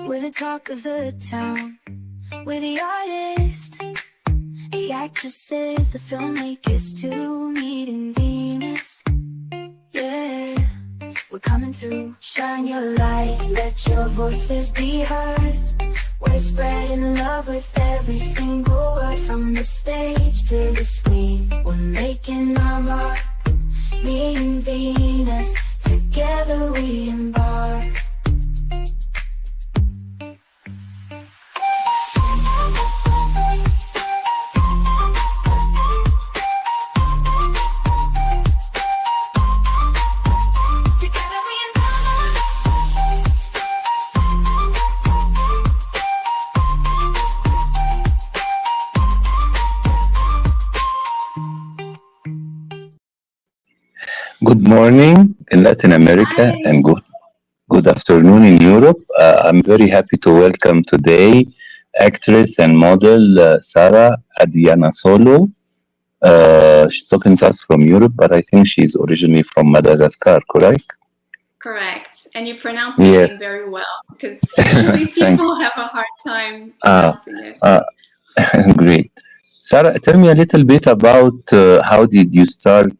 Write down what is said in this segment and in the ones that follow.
We're the talk of the town. We're the artists, the actresses, the filmmakers to meet in Venus. Yeah, we're coming through. Shine your light, let your voices be heard. We're spreading love with every single word. From the stage to the screen, we're making our mark. Me and Venus, together we embark. Good morning in Latin America Hi. and good afternoon in Europe. I'm very happy to welcome today actress and model Sarah Andrianasolo. She's talking to us from Europe, but I think she's originally from Madagascar, correct? Correct. And you pronounce my Yes. name very well because usually Thank people have a hard time uh, pronouncing it. uh, Great. Sarah, tell me a little bit about how did you start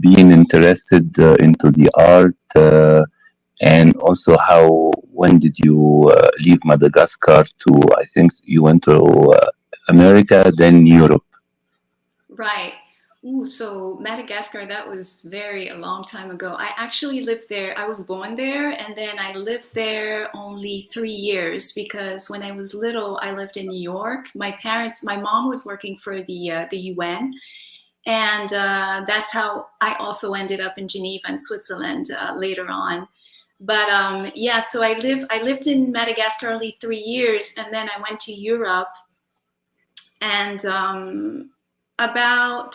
being interested into the art, and also when did you leave Madagascar to, I think you went to America, then Europe. Right. Ooh, so Madagascar, that was a long time ago. I actually lived there. I was born there, and then I lived there only 3 years because when I was little, I lived in New York. My mom was working for the UN, and that's how I also ended up in Geneva in Switzerland later on. But yeah, so I lived in Madagascar only 3 years, and then I went to Europe, and about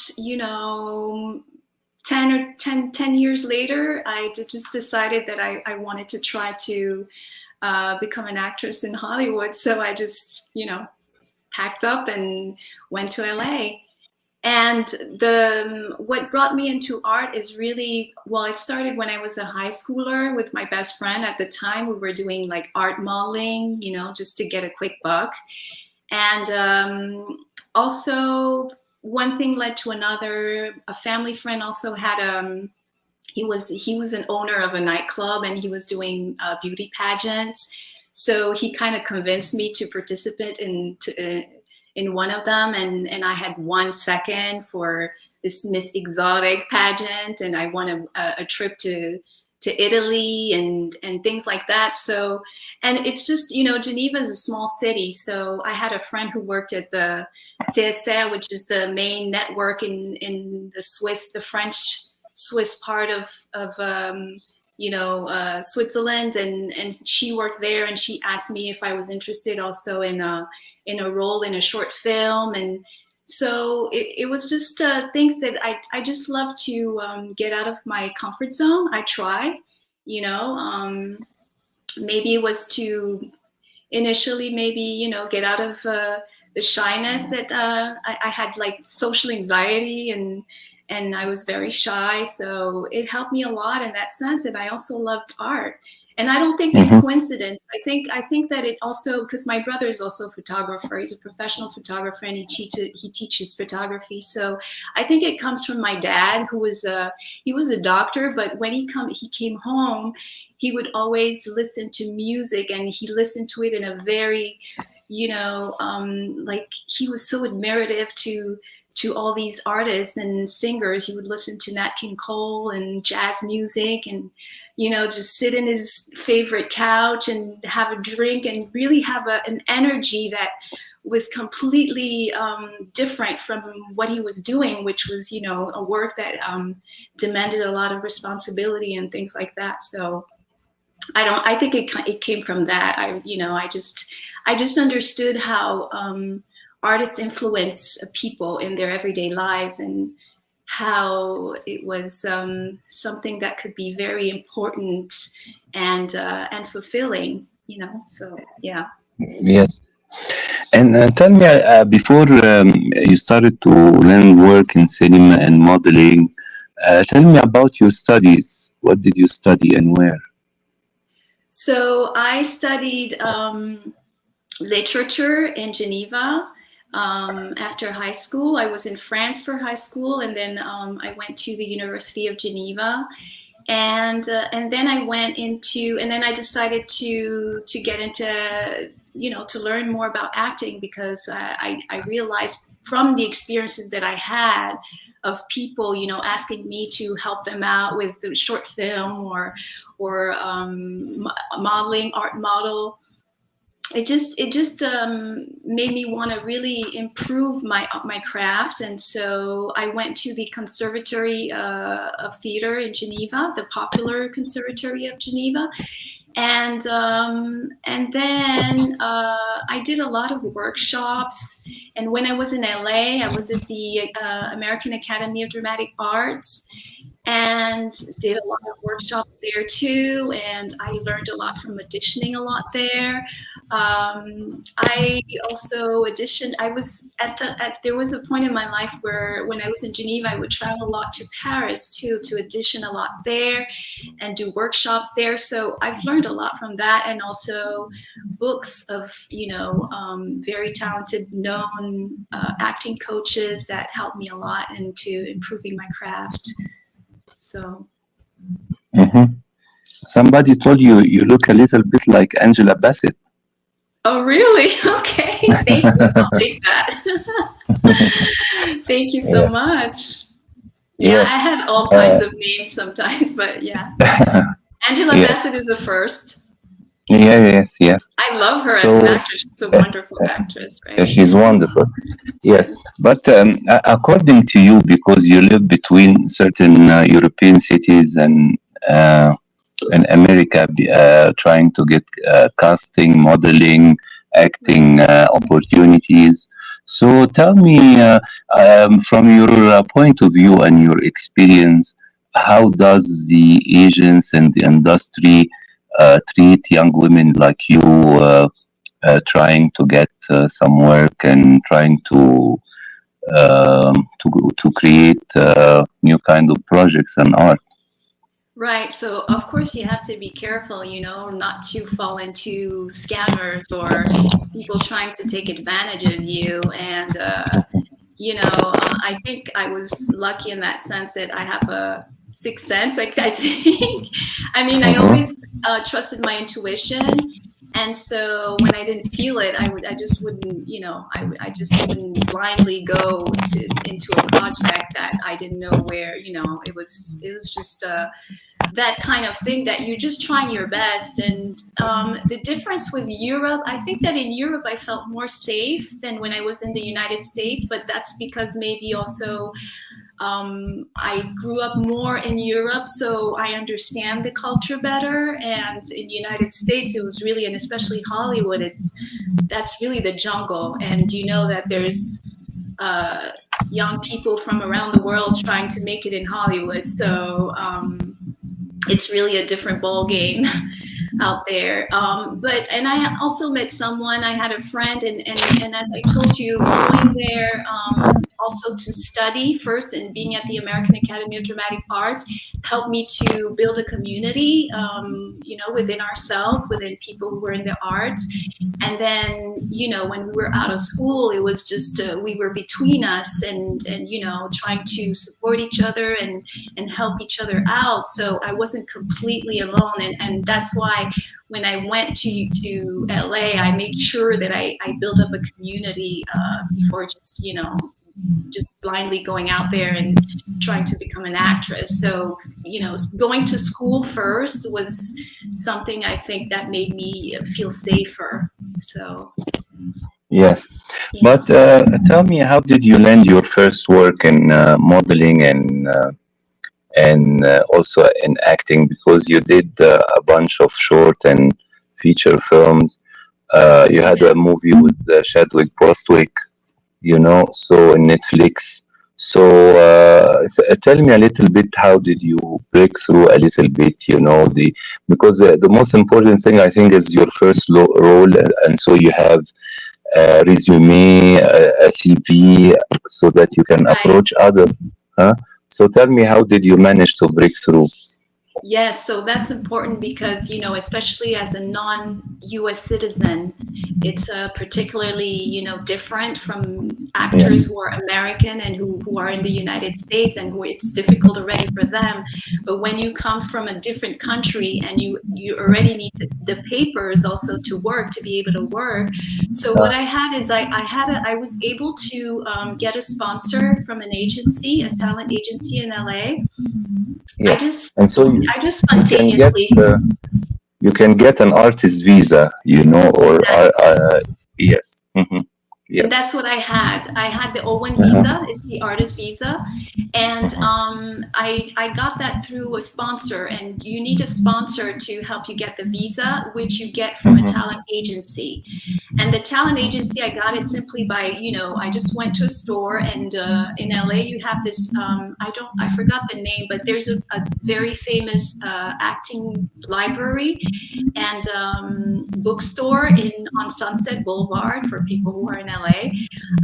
10 years later, I just decided that I wanted to try to become an actress in Hollywood. So I just packed up and went to LA. And what brought me into art is really, well, it started when I was a high schooler with my best friend. At the time, we were doing like art modeling, just to get a quick buck. And also one thing led to another. A family friend also had he was an owner of a nightclub, and he was doing beauty pageants. So he kind of convinced me to participate in one of them, and I had 1 second for this Miss Exotic pageant, and I won a trip to Italy and things like that. So, and it's just, Geneva is a small city. So I had a friend who worked at the TSR, which is the main network in the French Swiss part of Switzerland, and she worked there, and she asked me if I was interested also in a role in a short film. And so it was just things that I just love to get out of my comfort zone. I try, maybe it was to initially get out of the shyness that I had, like social anxiety, and I was very shy. So it helped me a lot in that sense. And I also loved art. And I don't think it's coincidence. I think that it also, because my brother is also a photographer. He's a professional photographer, and he teaches photography. So I think it comes from my dad, who was he was a doctor, but when he came home, he would always listen to music, and he listened to it in a very, like he was so admirative to all these artists and singers. He would listen to Nat King Cole and jazz music, and just sit in his favorite couch and have a drink and really have an energy that was completely different from what he was doing, which was, a work that demanded a lot of responsibility and things like that. So I think it came from that. I just understood how artists influence people in their everyday lives, and how it was something that could be very important and fulfilling, So yeah. Yes. And tell me, before you started to learn work in cinema and modeling, tell me about your studies. What did you study and where? So I studied literature in Geneva. After high school, I was in France for high school, and then I went to the University of Geneva, and then I went into, and then I decided to get into, to learn more about acting, because I realized from the experiences that I had of people, asking me to help them out with the short film or modeling, art model. It just made me want to really improve my craft, and so I went to the Conservatory of Theater in Geneva, the Popular Conservatory of Geneva, and then I did a lot of workshops. And when I was in LA, I was at the American Academy of Dramatic Arts, and did a lot of workshops there too. And I learned a lot from auditioning a lot there. I also auditioned. I was there was a point in my life where when I was in Geneva, I would travel a lot to Paris too, to audition a lot there and do workshops there. So I've learned a lot from that, and also books of, very talented, known acting coaches that helped me a lot into improving my craft. So. Mhm. Somebody told you you look a little bit like Angela Bassett. Oh, really? Okay. Thank you. I'll take that. Thank you so Yes. much. Yeah, Yes. I had all kinds of names sometimes, but yeah. Angela Yes. Bassett is the first. Yes. Yes. I love her So as an actress. She's a wonderful actress, right? she's wonderful. Yes, but according to you, because you live between certain European cities and in America, trying to get casting, modeling, acting opportunities. So tell me, from your point of view and your experience, how does the agents and the industry treat young women like you, trying to get some work and trying to create new kind of projects and art? Right. So of course you have to be careful, not to fall into scammers or people trying to take advantage of you. And I think I was lucky in that sense that I have a sixth sense. Like, I think, I mean, I Mhm. always trusted my intuition. And so when I didn't feel it, I just wouldn't, I just wouldn't blindly go into a project that I didn't know where, it was just that kind of thing, that you're just trying your best. And the difference with Europe, I think that in Europe I felt more safe than when I was in the United States, but that's because maybe also I grew up more in Europe, so I understand the culture better. And in the United States, it was really, and especially Hollywood, that's really the jungle. And that there's young people from around the world trying to make it in Hollywood. So it's really a different ball game out there. And I also met someone, I had a friend, and as I told you, going there also to study first and being at the American Academy of Dramatic Arts helped me to build a community, within ourselves, within people who were in the arts. And then, when we were out of school, it was just, we were between us and trying to support each other and help each other out. So I wasn't completely alone. And that's why when I went to LA, I made sure that I built up a community before just blindly going out there and trying to become an actress. So, going to school first was something I think that made me feel safer. So, Yes, yeah. but tell me, how did you land your first work in modeling and also in acting? Because you did a bunch of short and feature films. You had a movie with Chadwick Bostwick, so in Netflix. So tell me a little bit, how did you break through a little bit, because the most important thing I think is your first role, and so you have a resume, a CV, so that you can Right. approach other. Huh? So tell me, how did you manage to break through? Yes, so that's important because, you know, especially as a non-US citizen, it's particularly, you know, different from actors Yes. who are American and who are in the United States and who it's difficult already for them. But when you come from a different country and you already need the papers also to work, to be able to work. So what I had is I was able to get a sponsor from an agency, a talent agency in LA. I Yes. just And so I just you can get spontaneously. you can get an artist visa, you know, or Exactly. yes. Yeah. And that's what I had. I had the O1 Uh-huh. visa. It's the artist visa, and Uh-huh. I got that through a sponsor. And you need a sponsor to help you get the visa, which you get from a Uh-huh. talent agency. And the talent agency, I got it simply by, you know, I just went to a store, and in LA you have this. I forgot the name, but there's a very famous acting library and bookstore in on Sunset Boulevard for people who are in LA.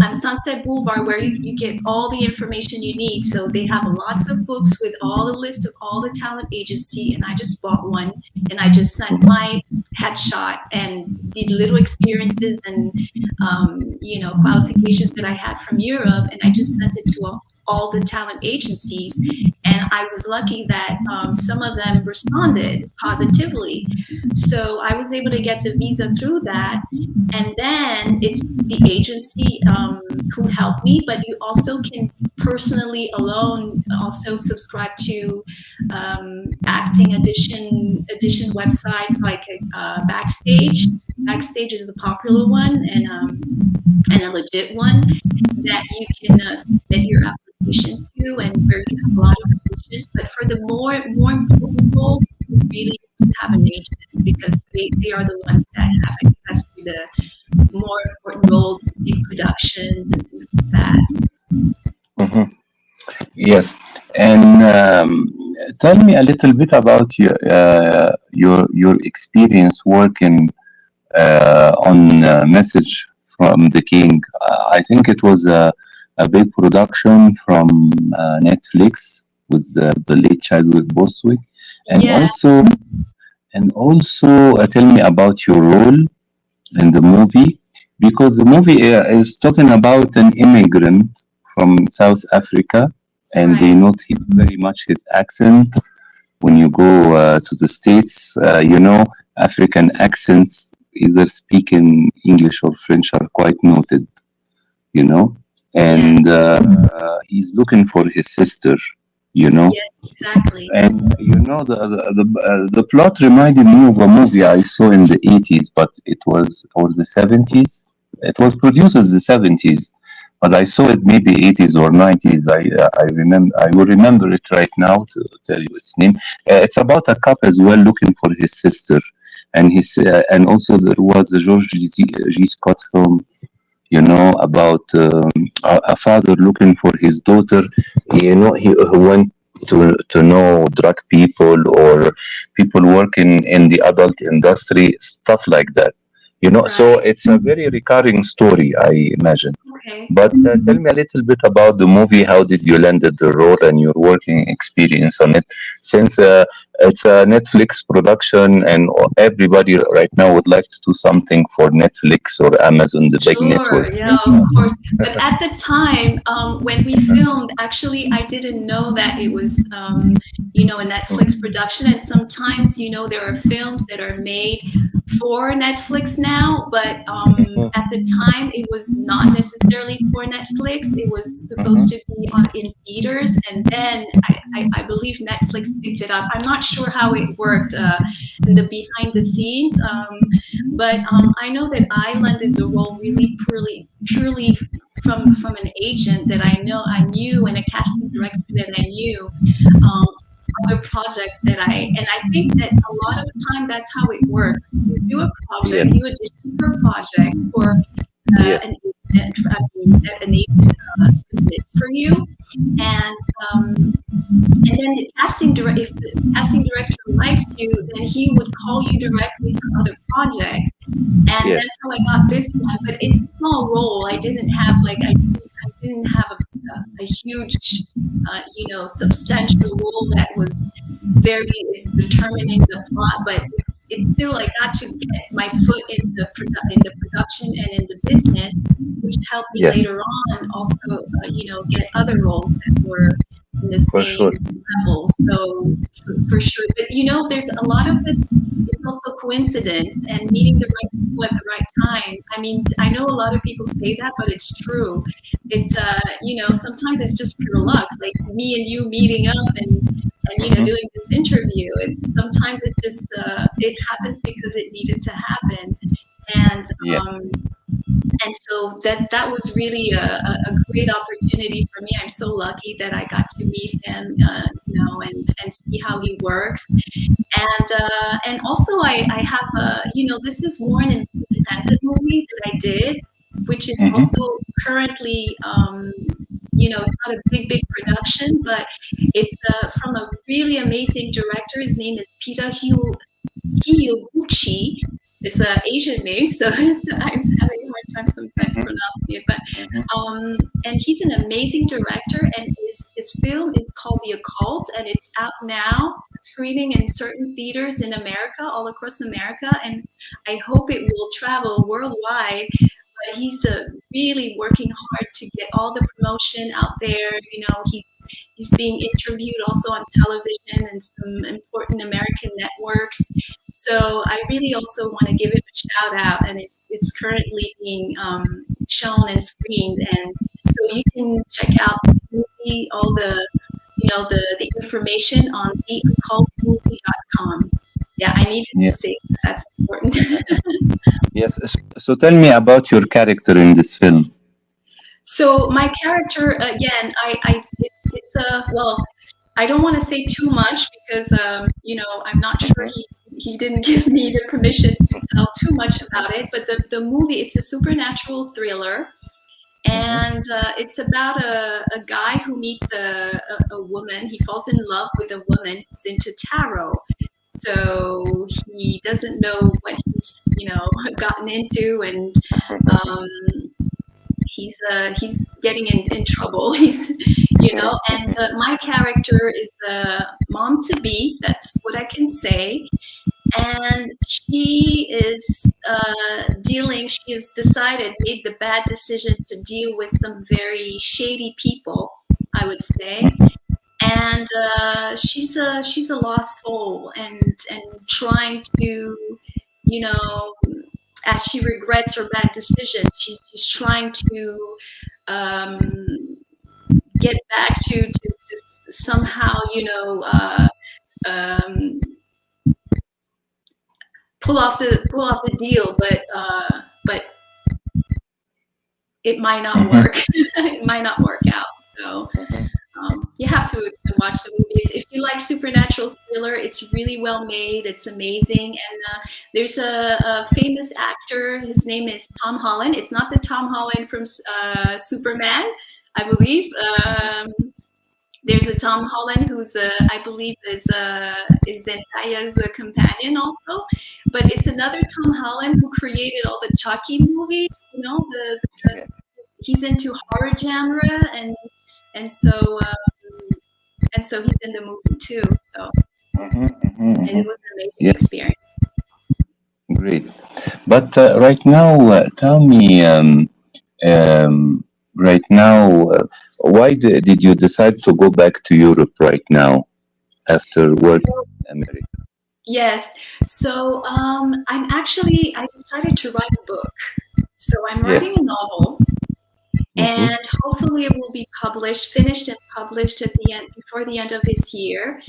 On Sunset Boulevard, where you get all the information you need. So they have lots of books with all the list of all the talent agency, and I just bought one, and I just sent my headshot and the little experiences and you know, qualifications that I had from Europe, and I just sent it to all the talent agencies. And I was lucky that some of them responded positively. So I was able to get the visa through that. And then it's the agency who helped me, but you also can personally alone also subscribe to acting audition websites like Backstage. Backstage is a popular one and a legit one that you can submit your application to, and where you have a lot of auditions. But for the more important roles, you really need to have an agent because they are the ones that have access to the more important roles, big productions, and things like that. Mhm. Yes. And tell me a little bit about your experience working on Message from the King. I think it was a big production from Netflix with the late Chadwick Boswick, and Yeah, also tell me about your role in the movie, because the movie is talking about an immigrant from South Africa, and they right, note very much his accent. When you go to the States, you know, African accents, either speaking English or French, are quite noted, you know. yeah, And he's looking for his sister, you know. yes, exactly. And you know, the plot reminded me of a movie I saw in the 80s, but it was or the 70s. It was produced in the 70s, but I saw it maybe 80s or 90s. I remember, I will remember it right now to tell you its name. It's about a couple as well looking for his sister, and also there was a George G. Scott film, you know, about a father looking for his daughter. You know, he went to know drug people or people working in the adult industry, stuff like that. You know, so Right. it's a very recurring story, I imagine. Okay. But tell me a little bit about the movie. How did you landed the role and your working experience on it? Since it's a Netflix production, and everybody right now would like to do something for Netflix or Amazon, the big Sure, network. yeah, of course. But at the time, when we filmed, actually, I didn't know that it was, you know, a Netflix production. And sometimes, you know, there are films that are made for Netflix now, but at the time, it was not necessarily for Netflix. It was supposed to be in theaters, and then I believe Netflix picked it up. I'm not sure how it worked in the behind the scenes. But I know that I landed the role really purely from an agent that I knew, and a casting director that I knew. Um, other projects that and I think that a lot of time that's how it works. You do a project, Yes, you audition for a project, or yes, an agent, an agent submits for you, and and then if the casting director likes you, then he would call you directly for other projects. And yes. that's how I got this one. But it's a small role. I didn't have I didn't have a huge, you know, substantial role that was very is determining the plot, but it's still I got to get my foot in the production and in the business, which helped me Yes, later on also get other roles that were in the for same sure. level. So for sure, but there's a lot of it. It's also coincidence and meeting the right people at the right time. I mean, I know a lot of people say that, but it's true. It's sometimes it's just pure luck, like me and you meeting up and Hmm. doing this interview. It's sometimes it just it happens because it needed to happen, and Yes. so that was really a great opportunity for me. I'm so lucky that I got to meet him, and see how he works. And also I have this is more an independent movie that I did, which is Hmm. also currently it's not a big production, but it's from a really amazing director. His name is Peter Kiyobuchi. It's an Asian name, so I'm having a hard time sometimes Hmm. pronouncing it. But Hmm. and he's an amazing director, and his film is called The Occult, and it's out now, screening in certain theaters in America, all across America, and I hope it will travel worldwide. But he's really working hard to get all the promotion out there. He's being interviewed also on television and some important American networks. So I really also want to give him a shout out, and it's currently being shown and screened, and so you can check out this movie, all the information on theoccultmovie.com. Yeah, I needed to Yes. say that. That's important. Yes. So tell me about your character in this film. So my character again, it's a well, I don't want to say too much because I'm not sure he didn't give me the permission to tell too much about it. But the movie, it's a supernatural thriller, Hmm. and it's about a guy who meets a woman. He falls in love with a woman who's into tarot. So he doesn't know what he's gotten into, and um, he's getting in trouble. And my character is the mom to be. That's what I can say. And she is dealing. She has decided, made the bad decision to deal with some very shady people, I would say. And she's a lost soul, and trying to, you know, as she regrets her bad decision, she's trying to um, get back to somehow, um, pull off the deal, but it might not Hmm. work. It might not work out. So you have to watch the movie. If you like supernatural thriller, it's really well made. It's amazing. And there's a famous actor. His name is Tom Holland. It's not the Tom Holland from Superman, I believe. There's a Tom Holland who's I believe is Zendaya's companion also, but it's another Tom Holland who created all the Chucky movies. Yes. He's into horror genre, and so he's in the movie too. So Hmm. Hmm. it Hmm. was an amazing Yes. experience. Great. But right now, tell me, um, right now, why did you decide to go back to Europe right now after working So in America? yes, so I decided to write a book. So I'm writing Yes. a novel, Hmm. and hopefully it will be finished and published at the end before the end of this year.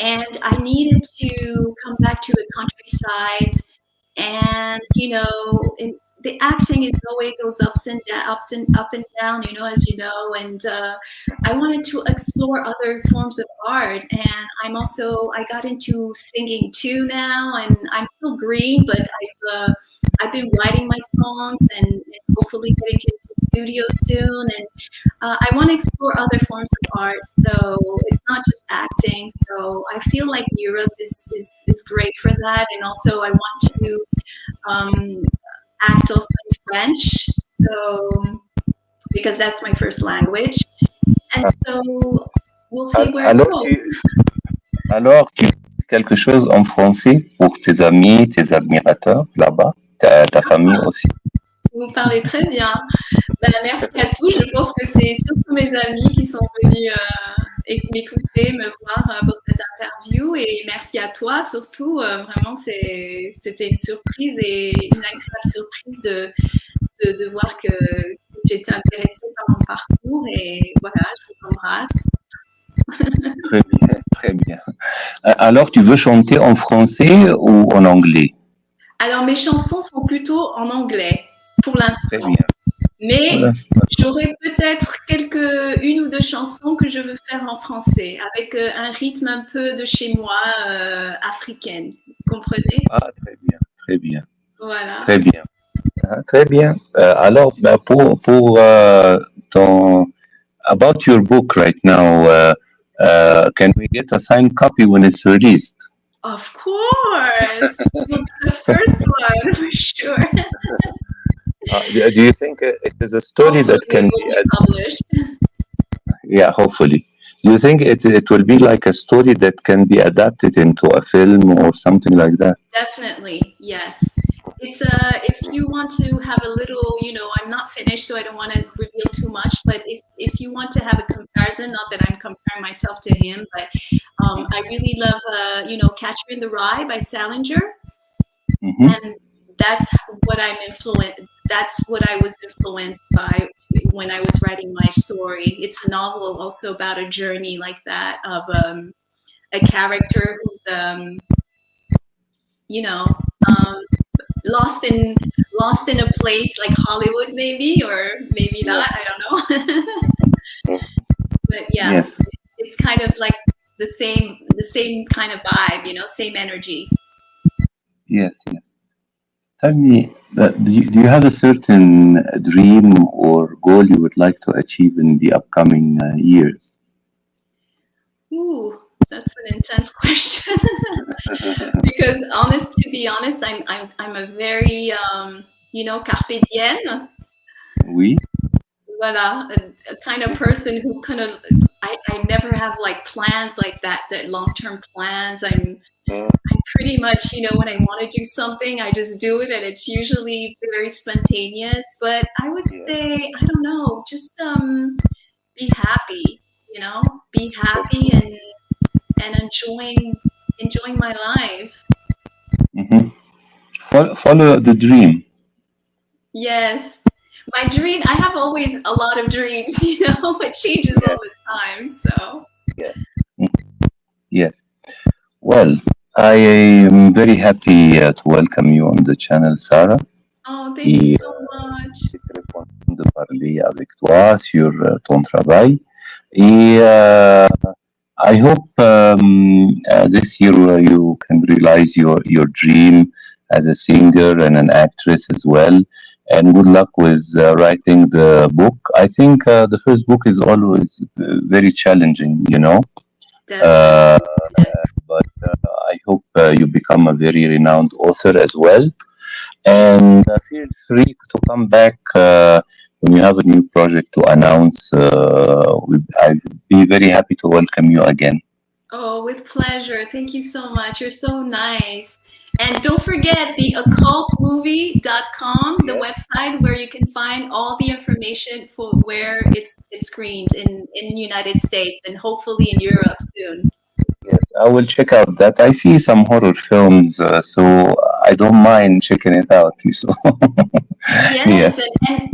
And I needed to come back to the countryside, and the acting is always goes up and down, as you know. And I wanted to explore other forms of art, and I got into singing too now, and I'm still green, but I've been writing my songs, and hopefully getting into the studio soon. And I want to explore other forms of art, so it's not just acting. So I feel like Europe is great for that, and also I want to um, act also in French, so because that's my first language, and so we'll see where it Alors, goes. Alors, tu dis quelque chose en français pour tes amis, tes admirateurs là-bas, ta famille aussi. Vous parlez très bien. Ben, merci à tous. Je pense que c'est surtout mes amis qui sont venus m'écouter, me voir pour cette interview. Et merci à toi surtout. Vraiment, c'était une surprise et une agréable surprise de voir que j'étais intéressée par mon parcours. Et voilà, je vous embrasse. Très bien, très bien. Alors, tu veux chanter en français ou en anglais? Alors, mes chansons sont plutôt en anglais pour Très l'instant. bien. Mais Voilà, j'aurai peut-être une ou deux chansons que je veux faire en français, avec un rythme un peu de chez moi, africaine. Vous comprenez? ah, très bien, très bien, Voilà. très bien. Ah, très bien. Alors, bah, pour ton about your book right now, can we get a signed copy when it's released? Of course! You'll be the first one, for sure. Do you think it is a story Hopefully that can it will be, be published. yeah, hopefully. Do you think it will be like a story that can be adapted into a film or something like that? Definitely, yes. It's if you want to have a little, I'm not finished, so I don't want to reveal too much. But if you want to have a comparison, not that I'm comparing myself to him, but I really love, Catcher in the Rye by Salinger, Hmm. and that's what I'm influenced. That's what I was influenced by when I was writing my story. It's a novel also about a journey like that of a character who's you know um, lost in a place like Hollywood, maybe, or maybe not. I don't know. But yeah, Yes, it's kind of like the same kind of vibe, same energy. yes, yes. Tell me, do you have a certain dream or goal you would like to achieve in the upcoming years? Ooh, that's an intense question. Because to be honest, I'm a very carpe diem. Oui. Voilà, a kind of person who kind of I never have like plans like that long-term plans. I'm pretty much, when I want to do something, I just do it, and it's usually very spontaneous. But I would Yes. say, I don't know, just be happy, be happy and enjoying my life. Hmm. Follow the dream. Yes. My dream, I have always a lot of dreams, it changes all Yes. the time. So, Yes. Mhm. Yes. Well, I am very happy to welcome you on the channel, Sarah. oh, thank you Et so much. c'est très content de parler avec toi sur ton travail. Et I hope this year you can realize your dream as a singer and an actress as well. And good luck with writing the book. I think the first book is always very challenging, you know. Definitely. But I hope you become a very renowned author as well. And feel free to come back when you have a new project to announce. I'd be very happy to welcome you again. Oh, with pleasure. Thank you so much. You're so nice. And don't forget the occultmovie.com, the website where you can find all the information for where it's screened in United States and hopefully in Europe soon. Yes, I will check out that. I see some horror films, so I don't mind checking it out. So Yes, yes, and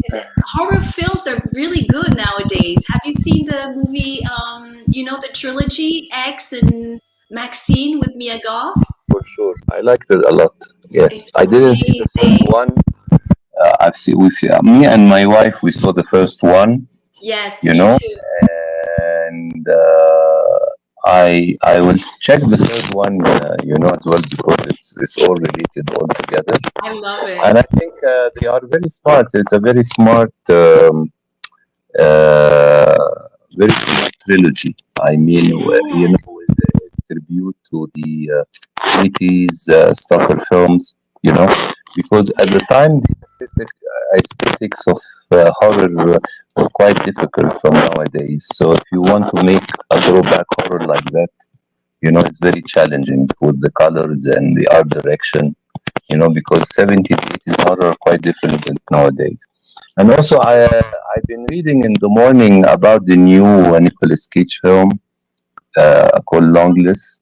horror films are really good nowadays. Have you seen the movie, the trilogy X and Maxine with Mia Goth? for sure. I liked it a lot. Yes, It's I didn't see the third amazing. one. I've seen with me and my wife. We saw the first one, Yes, you me know, too. and I will check the third one, as well because it's all related all together. I love And I it. think they are very smart. It's a uh, very smart trilogy. I mean, Yes, it's tribute to the 80s stalker films, because at the yeah. time the aesthetics of horror were quite difficult from nowadays. So if you want to make a throwback horror like that, It's very challenging with the colors and the art direction, because 70s, 80s horror are quite different than nowadays. And also, I've been reading in the morning about the new Nicolas Cage film called Longless.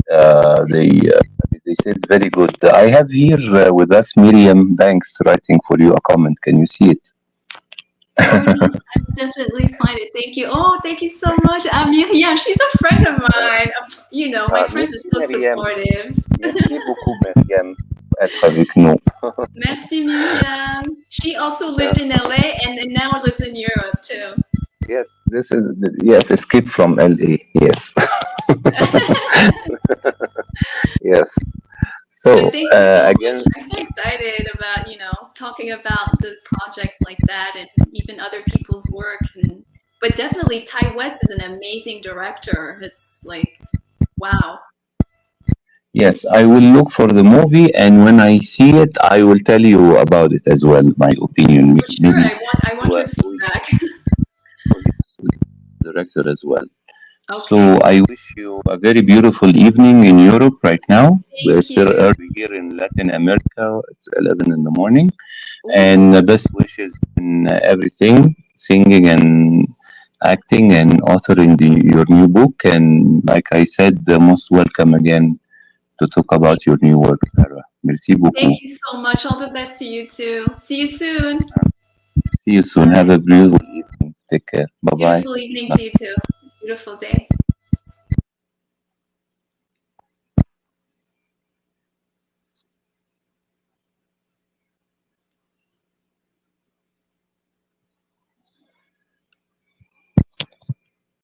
They say it's very good. I have here with us Miriam Banks writing for you a comment. Can you see it? Oh yes, I definitely find it. Thank you. Oh, thank you so much. Yeah, she's a friend of mine. My friends are Merci so Miriam. supportive. Merci beaucoup Miriam pour être avec nous. Merci, Miriam. She also lived in LA and then now lives in Europe too. Yes, yes, Escape from LA. Yes. Yes. So But thank you so again, much. I'm so excited about, talking about the projects like that and even other people's work. But definitely Ty West is an amazing director. It's like, wow. yes, I will look for the movie, and when I see it, I will tell you about it as well. My opinion. For sure, Maybe I want your feedback. director as well. Okay. So I wish you a very beautiful evening in Europe right now. We're Thank still you. early here in Latin America. It's 11 in the morning. Ooh, And the best wishes in everything, singing and acting and authoring your new book. And like I said, most welcome again to talk about your new work, Sarah. Merci beaucoup. Thank you so much. All the best to you too. See you soon. See you soon. Have a beautiful evening. Take care. Bye bye. Beautiful evening to you too. Beautiful day.